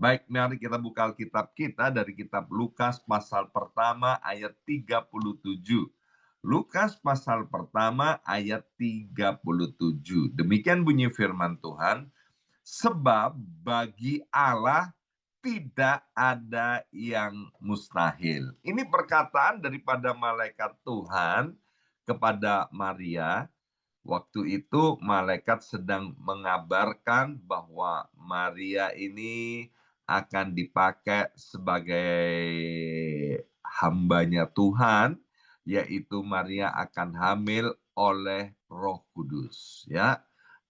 Baik, mari kita buka Alkitab kita dari kitab Lukas pasal pertama ayat 37. Lukas pasal pertama ayat 37. Demikian bunyi firman Tuhan, sebab bagi Allah tidak ada yang mustahil. Ini perkataan daripada malaikat Tuhan kepada Maria. Waktu itu malaikat sedang mengabarkan bahwa Maria ini akan dipakai sebagai hambanya Tuhan, yaitu Maria akan hamil oleh Roh Kudus, ya.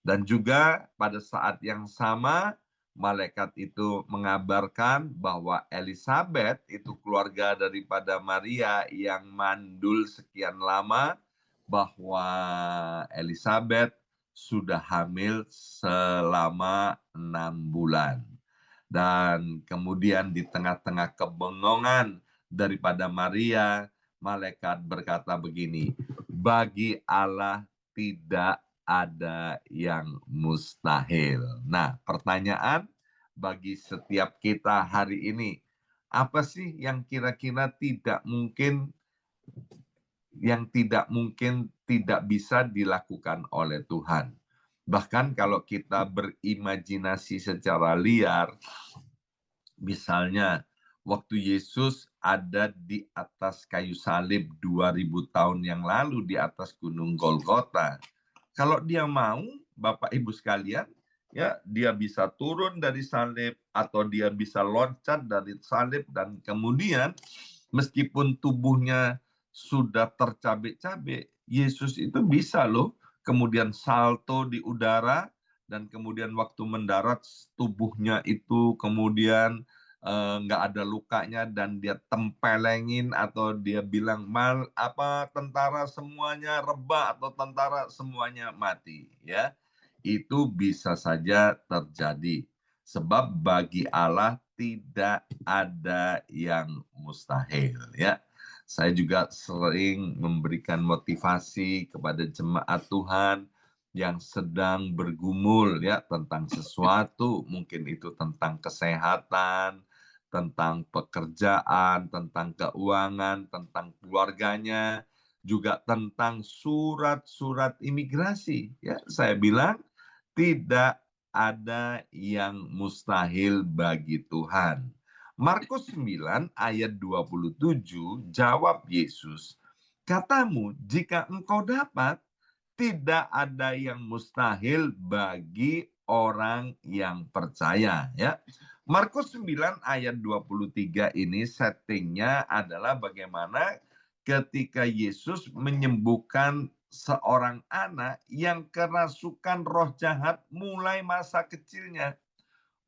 Dan juga pada saat yang sama malaikat itu mengabarkan bahwa Elizabeth itu keluarga daripada Maria yang mandul sekian lama, bahwa Elizabeth sudah hamil selama 6 bulan. Dan kemudian di tengah-tengah kebengongan daripada Maria, malaikat berkata begini, bagi Allah tidak ada yang mustahil. Nah, pertanyaan bagi setiap kita hari ini, apa sih yang kira-kira tidak bisa dilakukan oleh Tuhan? Bahkan kalau kita berimajinasi secara liar, misalnya waktu Yesus ada di atas kayu salib 2000 tahun yang lalu di atas gunung Golgota. Kalau dia mau, Bapak Ibu sekalian, ya dia bisa turun dari salib atau dia bisa loncat dari salib, dan kemudian meskipun tubuhnya sudah tercabik-cabik, Yesus itu bisa loh kemudian salto di udara, dan kemudian waktu mendarat tubuhnya itu kemudian nggak ada lukanya, dan dia tempelengin atau dia bilang tentara semuanya rebah atau tentara semuanya mati, ya. Itu bisa saja terjadi, sebab bagi Allah tidak ada yang mustahil, ya. Saya juga sering memberikan motivasi kepada jemaat Tuhan yang sedang bergumul, ya, tentang sesuatu, mungkin itu tentang kesehatan, tentang pekerjaan, tentang keuangan, tentang keluarganya, juga tentang surat-surat imigrasi. Ya, saya bilang tidak ada yang mustahil bagi Tuhan. Markus 9 ayat 27 jawab Yesus, katamu jika engkau dapat, tidak ada yang mustahil bagi orang yang percaya, ya. Markus 9 ayat 23 ini settingnya adalah bagaimana ketika Yesus menyembuhkan seorang anak yang kerasukan roh jahat mulai masa kecilnya.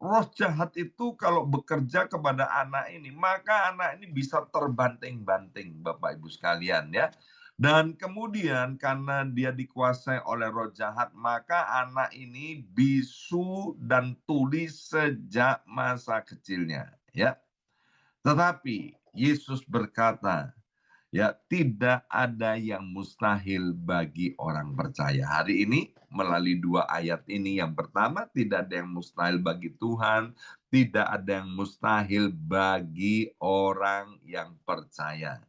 Roh jahat itu kalau bekerja kepada anak ini, maka anak ini bisa terbanting-banting, Bapak Ibu sekalian, ya. Dan kemudian karena dia dikuasai oleh roh jahat, maka anak ini bisu dan tuli sejak masa kecilnya, ya. Tetapi Yesus berkata, ya, tidak ada yang mustahil bagi orang percaya. Hari ini melalui 2 ayat ini, yang pertama, tidak ada yang mustahil bagi Tuhan, tidak ada yang mustahil bagi orang yang percaya.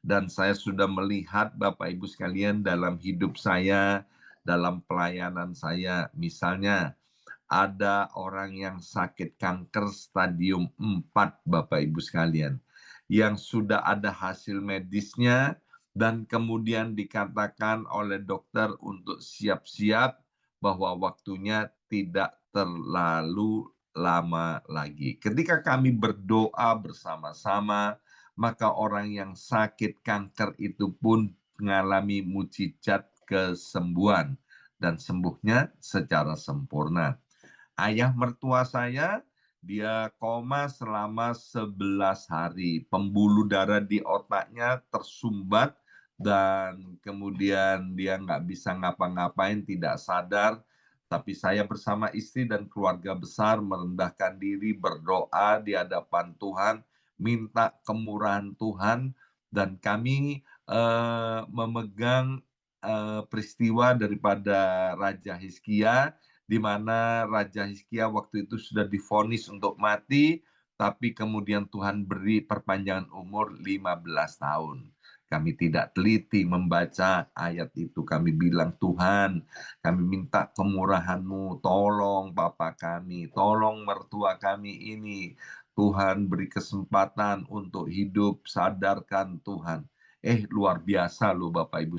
Dan saya sudah melihat Bapak Ibu sekalian dalam hidup saya, dalam pelayanan saya, misalnya ada orang yang sakit kanker stadium 4, Bapak Ibu sekalian, yang sudah ada hasil medisnya, dan kemudian dikatakan oleh dokter untuk siap-siap bahwa waktunya tidak terlalu lama lagi. Ketika kami berdoa bersama-sama, maka orang yang sakit kanker itu pun mengalami mukjizat kesembuhan dan sembuhnya secara sempurna. Ayah mertua saya, dia koma selama 11 hari. Pembuluh darah di otaknya tersumbat, dan kemudian dia nggak bisa ngapa-ngapain, tidak sadar. Tapi saya bersama istri dan keluarga besar merendahkan diri, berdoa di hadapan Tuhan, minta kemurahan Tuhan, dan kami memegang peristiwa daripada Raja Hizkia, di mana Raja Hizkia waktu itu sudah divonis untuk mati, tapi kemudian Tuhan beri perpanjangan umur 15 tahun. Kami tidak teliti membaca ayat itu. Kami bilang, Tuhan, kami minta kemurahan-Mu, tolong Bapa kami, tolong mertua kami ini. Tuhan beri kesempatan untuk hidup, sadarkan Tuhan. Luar biasa loh Bapak Ibu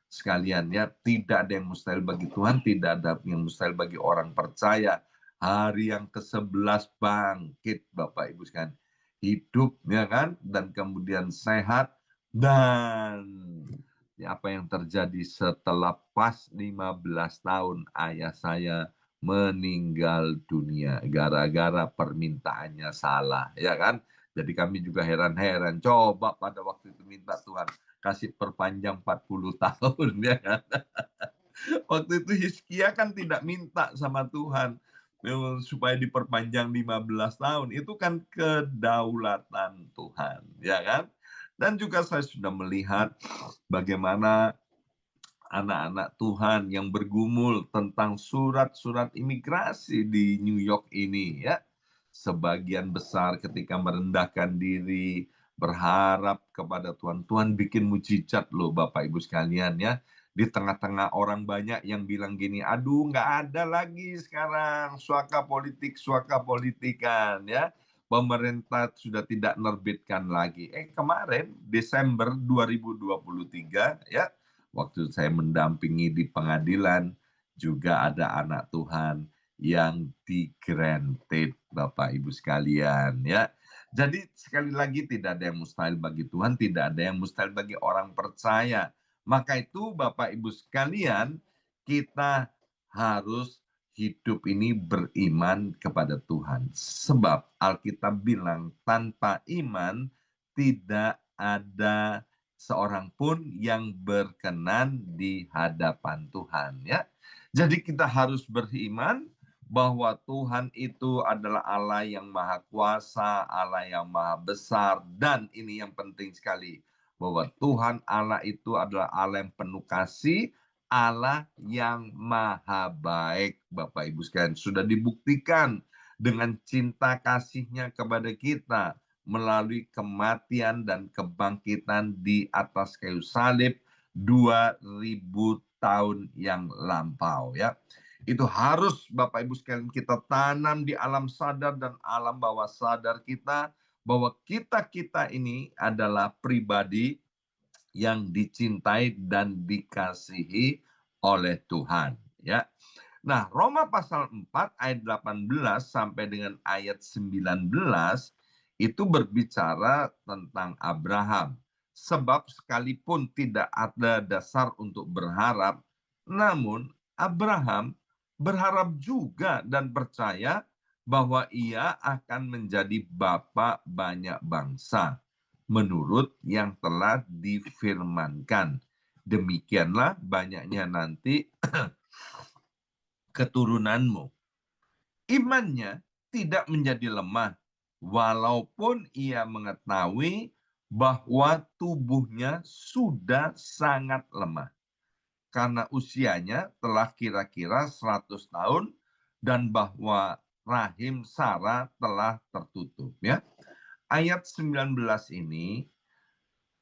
sekalian ya. Tidak ada yang mustahil bagi Tuhan, tidak ada yang mustahil bagi orang percaya. Hari yang ke-11 bangkit Bapak Ibu sekalian. Hidup ya kan, dan kemudian sehat. Dan apa yang terjadi setelah pas 15 tahun ayah saya meninggal dunia gara-gara permintaannya salah, ya kan? Jadi kami juga heran-heran. Coba pada waktu itu minta Tuhan kasih perpanjang 40 tahun, ya kan? Waktu itu Hizkia kan tidak minta sama Tuhan supaya diperpanjang 15 tahun. Itu kan kedaulatan Tuhan, ya kan? Dan juga saya sudah melihat bagaimana anak-anak Tuhan yang bergumul tentang surat-surat imigrasi di New York ini ya. Sebagian besar ketika merendahkan diri, berharap kepada Tuhan. Tuhan bikin mujizat loh Bapak Ibu sekalian ya. Di tengah-tengah orang banyak yang bilang gini, aduh nggak ada lagi sekarang suaka politikan ya. Pemerintah sudah tidak nerbitkan lagi. Kemarin Desember 2023 ya, waktu saya mendampingi di pengadilan, juga ada anak Tuhan yang di-granted, Bapak Ibu sekalian ya. Jadi sekali lagi tidak ada yang mustahil bagi Tuhan, tidak ada yang mustahil bagi orang percaya. Maka itu Bapak Ibu sekalian, kita harus hidup ini beriman kepada Tuhan. Sebab Alkitab bilang tanpa iman tidak ada seorang pun yang berkenan di hadapan Tuhan ya. Jadi kita harus beriman bahwa Tuhan itu adalah Allah yang maha kuasa, Allah yang maha besar, dan ini yang penting sekali, bahwa Tuhan Allah itu adalah Allah yang penuh kasih, Allah yang maha baik. Bapak Ibu sekalian, sudah dibuktikan dengan cinta kasihnya kepada kita melalui kematian dan kebangkitan di atas kayu salib 2000 tahun yang lampau ya. Itu harus Bapak Ibu sekalian kita tanam di alam sadar dan alam bawah sadar kita, bahwa kita ini adalah pribadi yang dicintai dan dikasihi oleh Tuhan ya. Nah, Roma pasal 4 ayat 18 sampai dengan ayat 19 itu berbicara tentang Abraham. Sebab sekalipun tidak ada dasar untuk berharap, namun Abraham berharap juga dan percaya bahwa ia akan menjadi bapa banyak bangsa menurut yang telah difirmankan. Demikianlah banyaknya nanti keturunanmu. Imannya tidak menjadi lemah, walaupun ia mengetahui bahwa tubuhnya sudah sangat lemah. Karena usianya telah kira-kira 100 tahun dan bahwa rahim Sarah telah tertutup. Ya. Ayat 19 ini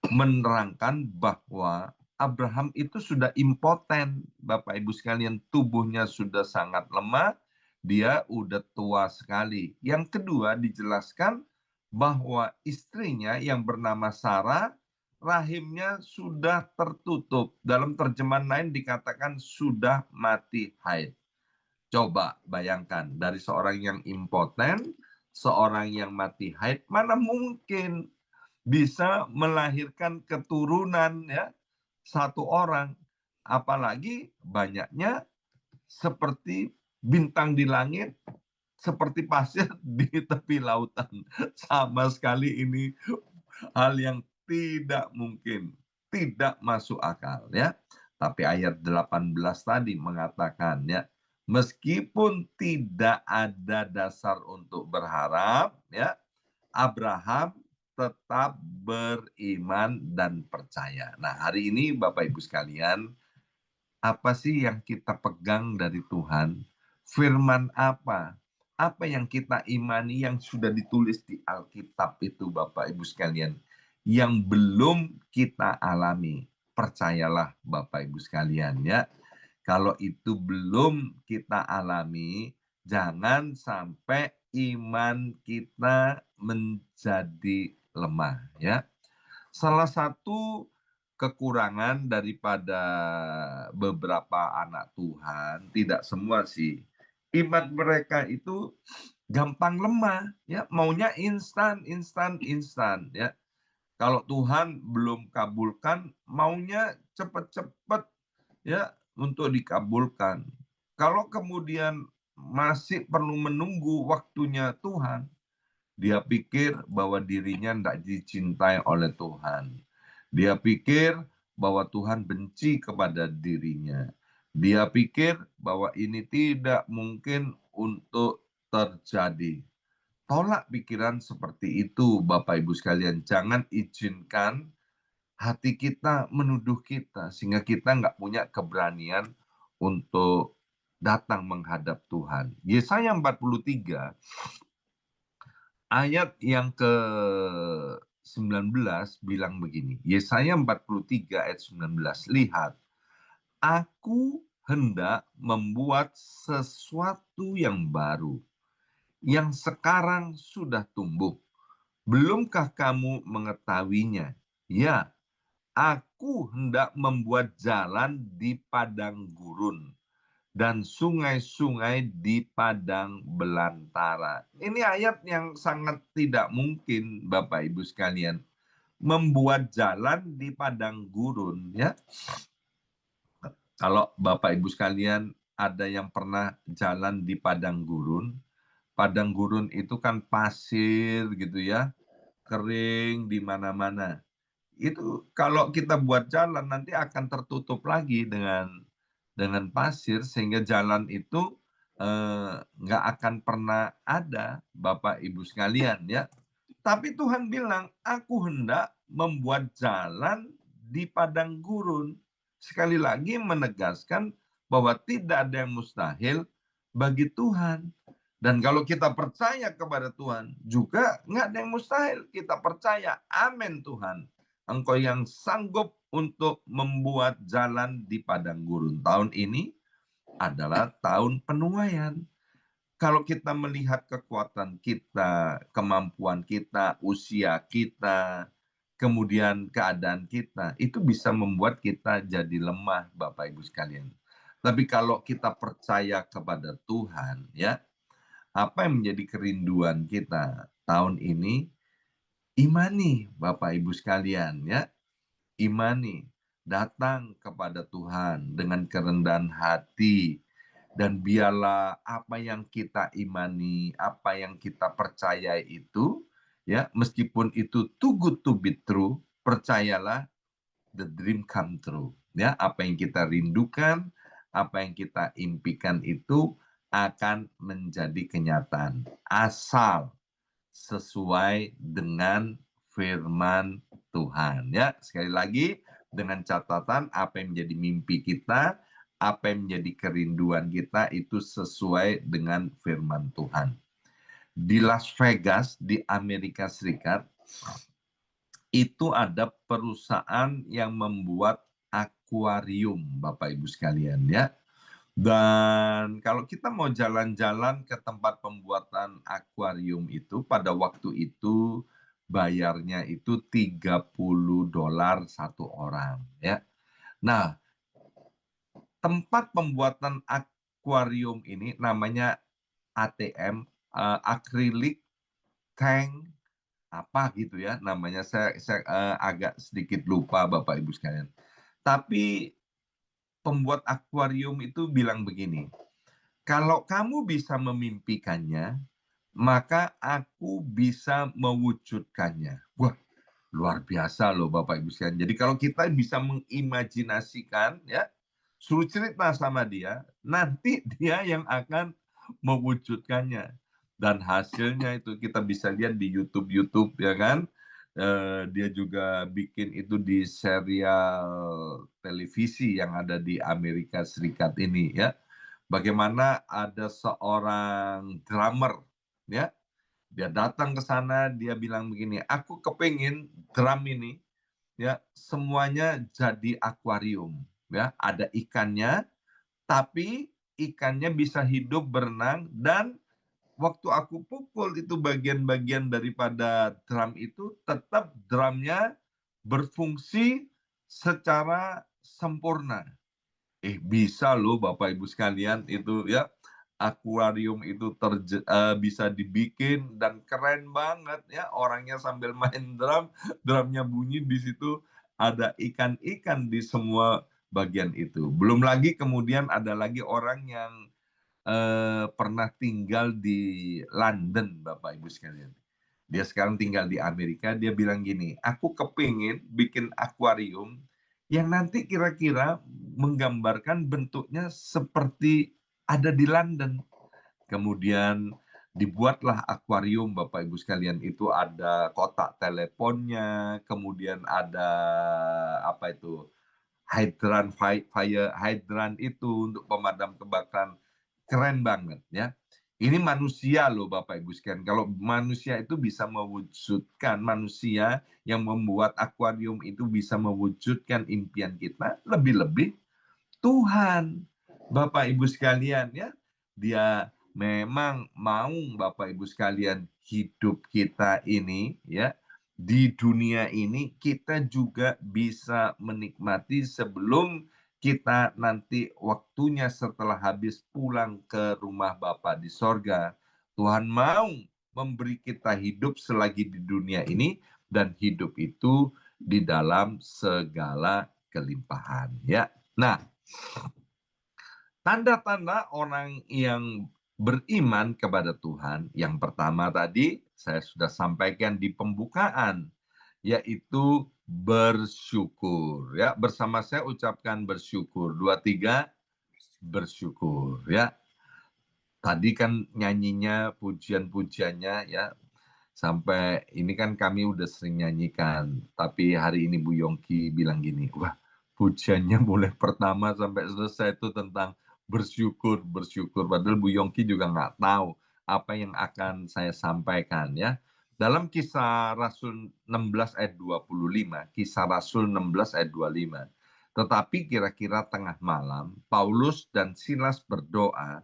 menerangkan bahwa Abraham itu sudah impoten, Bapak Ibu sekalian, tubuhnya sudah sangat lemah, dia udah tua sekali. Yang kedua dijelaskan bahwa istrinya yang bernama Sarah, rahimnya sudah tertutup. Dalam terjemahan lain dikatakan sudah mati haid. Coba bayangkan, dari seorang yang impoten, seorang yang mati haid, mana mungkin bisa melahirkan keturunan ya satu orang, apalagi banyaknya seperti bintang di langit, seperti pasir di tepi lautan. Sama sekali ini hal yang tidak mungkin, tidak masuk akal ya. Tapi ayat 18 tadi mengatakan ya, meskipun tidak ada dasar untuk berharap ya, Abraham tetap beriman dan percaya. Nah, hari ini Bapak Ibu sekalian, apa sih yang kita pegang dari Tuhan? Firman apa? Apa yang kita imani yang sudah ditulis di Alkitab itu Bapak Ibu sekalian. Yang belum kita alami. Percayalah Bapak Ibu sekalian ya. Kalau itu belum kita alami, jangan sampai iman kita menjadi lemah ya. Salah satu kekurangan daripada beberapa anak Tuhan, tidak semua sih, iman mereka itu gampang lemah, ya, maunya instan, instan, instan, ya. Kalau Tuhan belum kabulkan, maunya cepat-cepat, ya, untuk dikabulkan. Kalau kemudian masih perlu menunggu waktunya Tuhan, dia pikir bahwa dirinya tidak dicintai oleh Tuhan. Dia pikir bahwa Tuhan benci kepada dirinya. Dia pikir bahwa ini tidak mungkin untuk terjadi. Tolak pikiran seperti itu, Bapak Ibu sekalian. Jangan izinkan hati kita menuduh kita, sehingga kita nggak punya keberanian untuk datang menghadap Tuhan. Yesaya 43 ayat yang ke-19 bilang begini. Yesaya 43 ayat 19. Lihat, aku hendak membuat sesuatu yang baru, yang sekarang sudah tumbuh. Belumkah kamu mengetahuinya? Ya, aku hendak membuat jalan di padang gurun dan sungai-sungai di padang belantara. Ini ayat yang sangat tidak mungkin, Bapak Ibu sekalian. Membuat jalan di padang gurun, ya. Kalau Bapak Ibu sekalian ada yang pernah jalan di padang gurun itu kan pasir gitu ya, kering di mana-mana. Itu kalau kita buat jalan nanti akan tertutup lagi dengan pasir sehingga jalan itu nggak akan pernah ada Bapak Ibu sekalian ya. Tapi Tuhan bilang, aku hendak membuat jalan di padang gurun. Sekali lagi menegaskan bahwa tidak ada yang mustahil bagi Tuhan. Dan kalau kita percaya kepada Tuhan, juga nggak ada yang mustahil. Kita percaya, amin Tuhan. Engkau yang sanggup untuk membuat jalan di padang gurun. Tahun ini adalah tahun penuaian. Kalau kita melihat kekuatan kita, kemampuan kita, usia kita, kemudian keadaan kita, itu bisa membuat kita jadi lemah, Bapak Ibu sekalian. Tapi kalau kita percaya kepada Tuhan, ya, apa yang menjadi kerinduan kita tahun ini? Imani, Bapak Ibu sekalian, ya. Imani, datang kepada Tuhan dengan kerendahan hati, dan biarlah apa yang kita imani, apa yang kita percaya itu, ya, meskipun itu too good to be true, percayalah the dream come true. Ya, apa yang kita rindukan, apa yang kita impikan itu akan menjadi kenyataan. Asal sesuai dengan firman Tuhan. Ya, sekali lagi dengan catatan apa yang menjadi mimpi kita, apa yang menjadi kerinduan kita itu sesuai dengan firman Tuhan. Di Las Vegas di Amerika Serikat itu ada perusahaan yang membuat akuarium, Bapak Ibu sekalian ya. Dan kalau kita mau jalan-jalan ke tempat pembuatan akuarium itu, pada waktu itu bayarnya itu $30 satu orang ya. Nah, tempat pembuatan akuarium ini namanya ATM, acrylic tank apa gitu ya namanya. Saya agak sedikit lupa Bapak Ibu sekalian. Tapi pembuat akuarium itu bilang begini, kalau kamu bisa memimpikannya, maka aku bisa mewujudkannya. Wah, luar biasa loh Bapak Ibu sekalian. Jadi kalau kita bisa mengimajinasikan, ya, suruh cerita sama dia, nanti dia yang akan mewujudkannya. Dan hasilnya itu kita bisa lihat di YouTube ya kan. Dia juga bikin itu di serial televisi yang ada di Amerika Serikat ini ya. bagaimana ada seorang drummer, ya, dia datang ke sana, dia bilang begini, aku kepingin drum ini, ya, semuanya jadi akuarium, ya, ada ikannya, tapi ikannya bisa hidup berenang, dan waktu aku pukul itu bagian-bagian daripada drum itu, tetap drumnya berfungsi secara sempurna. Bisa loh Bapak Ibu sekalian itu, ya, akuarium itu bisa dibikin dan keren banget ya, orangnya sambil main drum, drumnya bunyi, di situ ada ikan-ikan di semua bagian itu. Belum lagi kemudian ada lagi orang yang pernah tinggal di London, Bapak Ibu sekalian. Dia sekarang tinggal di Amerika, dia bilang gini, aku kepingin bikin akuarium yang nanti kira-kira menggambarkan bentuknya seperti ada di London. Kemudian dibuatlah akuarium, Bapak Ibu sekalian, itu ada kotak teleponnya, kemudian ada apa itu, fire hydrant itu untuk pemadam kebakaran. Keren banget ya. Ini manusia loh Bapak Ibu sekalian. Kalau manusia itu bisa mewujudkan, manusia yang membuat akuarium itu bisa mewujudkan impian kita, lebih-lebih Tuhan. Bapak Ibu sekalian ya, dia memang mau Bapak Ibu sekalian hidup kita ini ya, di dunia ini kita juga bisa menikmati sebelum kita nanti waktunya setelah habis pulang ke rumah Bapa di sorga. Tuhan mau memberi kita hidup selagi di dunia ini, dan hidup itu di dalam segala kelimpahan ya. Nah, tanda-tanda orang yang beriman kepada Tuhan, yang pertama tadi saya sudah sampaikan di pembukaan, yaitu bersyukur. Ya, bersama saya ucapkan bersyukur. 2, 3, bersyukur. Ya, tadi kan nyanyinya, pujian-pujiannya ya, sampai ini kan kami udah sering nyanyikan. Tapi hari ini Bu Yongki bilang gini, wah, pujiannya mulai pertama sampai selesai itu tentang bersyukur, bersyukur. Padahal Bu Yongki juga nggak tahu apa yang akan saya sampaikan ya. Dalam kisah Rasul 16 ayat 25, kisah Rasul 16 ayat 25. Tetapi kira-kira tengah malam, Paulus dan Silas berdoa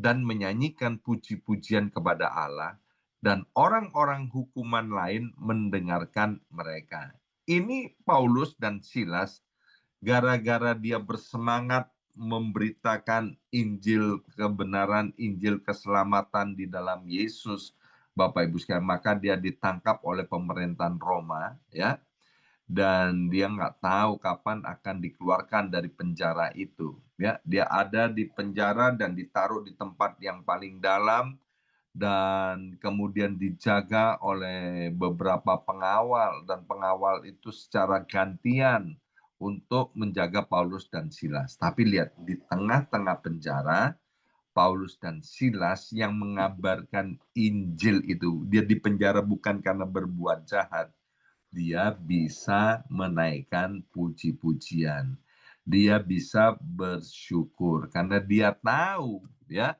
dan menyanyikan puji-pujian kepada Allah, dan orang-orang hukuman lain mendengarkan mereka. Ini Paulus dan Silas, gara-gara dia bersemangat memberitakan Injil kebenaran, Injil keselamatan di dalam Yesus, Bapak Ibu sekalian, maka dia ditangkap oleh pemerintahan Roma, ya, dan dia nggak tahu kapan akan dikeluarkan dari penjara itu. Ya, dia ada di penjara dan ditaruh di tempat yang paling dalam, dan kemudian dijaga oleh beberapa pengawal, dan pengawal itu secara gantian untuk menjaga Paulus dan Silas. Tapi lihat, di tengah-tengah penjara, Paulus dan Silas yang mengabarkan Injil itu, dia di penjara bukan karena berbuat jahat, dia bisa menaikkan puji-pujian. Dia bisa bersyukur karena dia tahu ya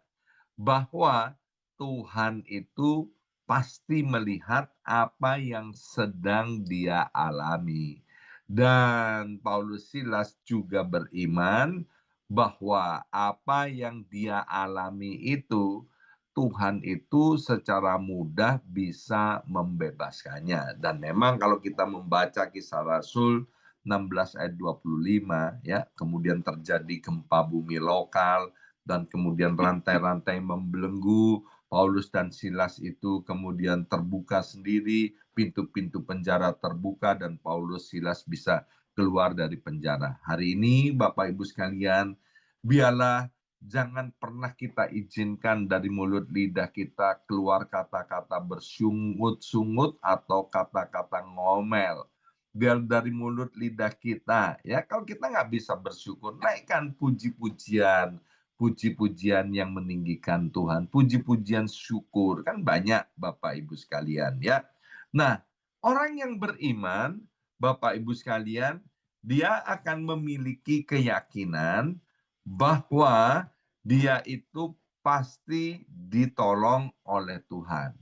bahwa Tuhan itu pasti melihat apa yang sedang dia alami. Dan Paulus Silas juga beriman bahwa apa yang dia alami itu, Tuhan itu secara mudah bisa membebaskannya. Dan memang kalau kita membaca kisah Rasul 16 ayat 25, ya, kemudian terjadi gempa bumi lokal, dan kemudian rantai-rantai membelenggu, Paulus dan Silas itu kemudian terbuka sendiri, pintu-pintu penjara terbuka, dan Paulus Silas bisa keluar dari penjara. Hari ini Bapak Ibu sekalian, biarlah jangan pernah kita izinkan dari mulut lidah kita keluar kata-kata bersungut-sungut atau kata-kata ngomel. Biar dari mulut lidah kita, ya, kalau kita nggak bisa bersyukur, naikkan puji-pujian, puji-pujian yang meninggikan Tuhan, puji-pujian syukur, kan banyak Bapak Ibu sekalian ya. Nah, orang yang beriman, Bapak Ibu sekalian, dia akan memiliki keyakinan bahwa dia itu pasti ditolong oleh Tuhan.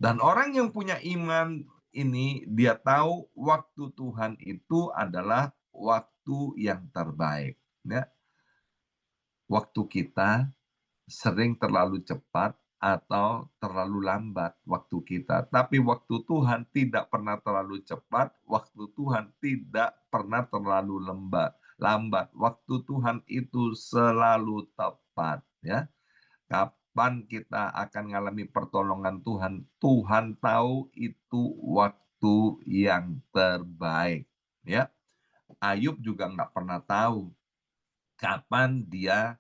Dan orang yang punya iman ini, dia tahu waktu Tuhan itu adalah waktu yang terbaik. Ya. Waktu kita sering terlalu cepat atau terlalu lambat waktu kita. Tapi waktu Tuhan tidak pernah terlalu cepat, waktu Tuhan tidak pernah terlalu lambat. Waktu Tuhan itu selalu tepat, ya. Kapan kita akan mengalami pertolongan Tuhan? Tuhan tahu itu waktu yang terbaik, ya. Ayub juga nggak pernah tahu kapan dia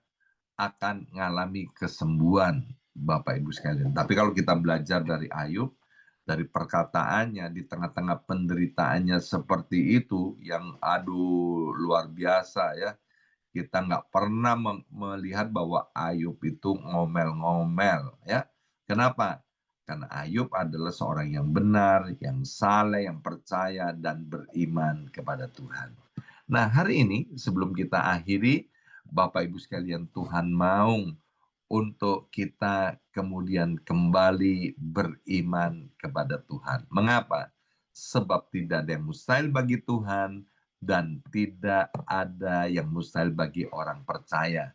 akan mengalami kesembuhan, Bapak Ibu sekalian. Tapi kalau kita belajar dari Ayub, dari perkataannya di tengah-tengah penderitaannya seperti itu, yang aduh luar biasa ya. Kita nggak pernah melihat bahwa Ayub itu ngomel-ngomel ya. Kenapa? Karena Ayub adalah seorang yang benar, yang saleh, yang percaya dan beriman kepada Tuhan. Nah, hari ini sebelum kita akhiri, Bapak Ibu sekalian, Tuhan mau untuk kita kemudian kembali beriman kepada Tuhan. Mengapa? Sebab tidak ada yang mustahil bagi Tuhan dan tidak ada yang mustahil bagi orang percaya.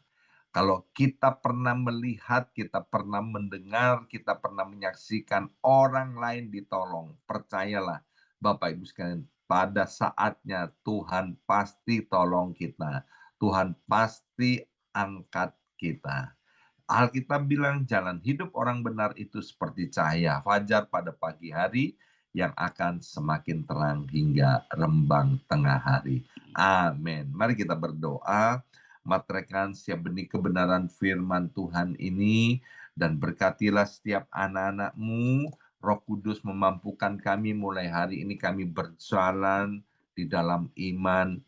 Kalau kita pernah melihat, kita pernah mendengar, kita pernah menyaksikan orang lain ditolong, percayalah Bapak Ibu sekalian, pada saatnya Tuhan pasti tolong kita. Tuhan pasti angkat kita. Alkitab bilang jalan hidup orang benar itu seperti cahaya fajar pada pagi hari yang akan semakin terang hingga rembang tengah hari. Amin. Mari kita berdoa. Materaikan setiap benih kebenaran firman Tuhan ini dan berkatilah setiap anak-anak-Mu. Roh Kudus memampukan kami mulai hari ini kami berjalan di dalam iman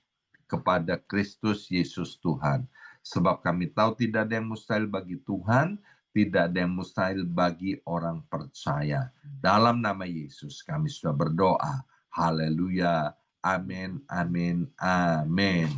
kepada Kristus Yesus Tuhan. Sebab kami tahu tidak ada yang mustahil bagi Tuhan, tidak ada yang mustahil bagi orang percaya. Dalam nama Yesus kami sudah berdoa. Haleluya. Amin, amin, amin.